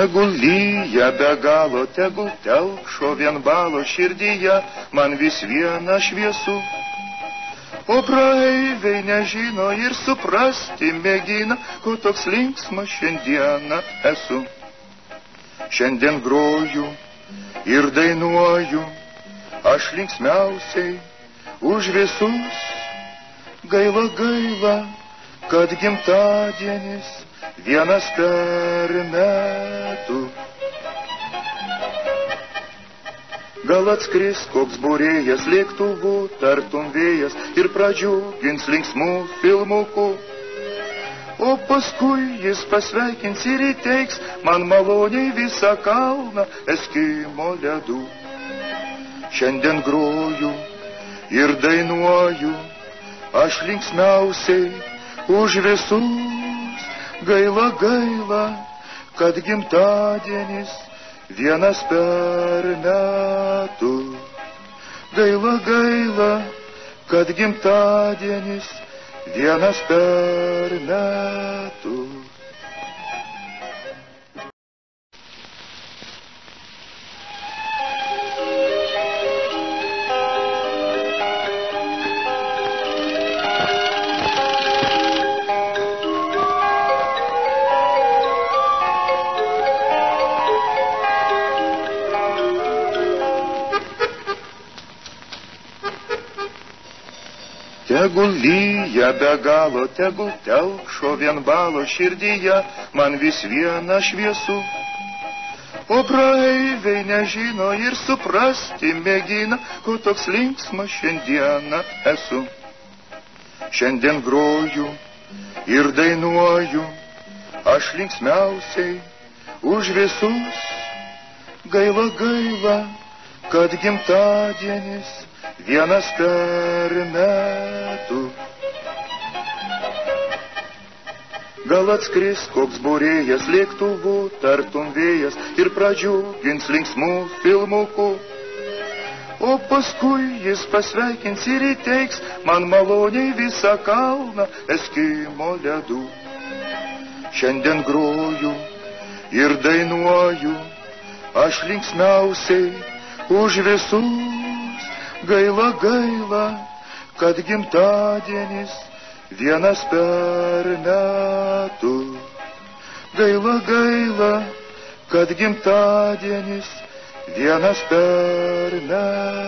Tegul lyja be galo, tegul telkšo vien balo širdyje, man vis viena šviesu. O praeiviai nežino ir suprasti mėgina, ko toks linksmas šiandieną esu. Šiandien groju ir dainuoju, aš linksmiausiai už visus. Gaila, gaila, kad gimtadienis vienas per metų. Gal atskris koks būrėjas lėktuvų, tartum vėjas, ir pradžiugins linksmų filmukų. O paskui jis pasveikins ir įteiks man maloniai visą kalną Eskimo ledų. Šiandien groju ir dainuoju, aš linksmiausiai už visus. Gaila, gaila, kad gimtadienis vienas per metų. Gaila, gaila, kad gimtadienis vienas per metų. Tegul lyja be galo, tegul telkšo vien balo širdyje, man vis viena šviesu. O praeiviai nežino ir suprasti mėgina, ko toks linksmas šiandieną esu. Šiandien groju ir dainuoju, aš linksmiausiai už visus. Gaila, gaila, kad gimtadienis vienas per metų. Gal atskris koks būrėjas lėktuvų, tartum vėjas, ir pradžiugins linksmų filmukų. O paskui jis pasveikins ir įteiks man maloniai visą kalną Eskimo ledų. Šiandien groju ir dainuoju, aš linksmiausiai už visus. Gaila, gaila, kad gimtadienis vienas per metų. Gaila, gaila, kad gimtadienis vienas per metų.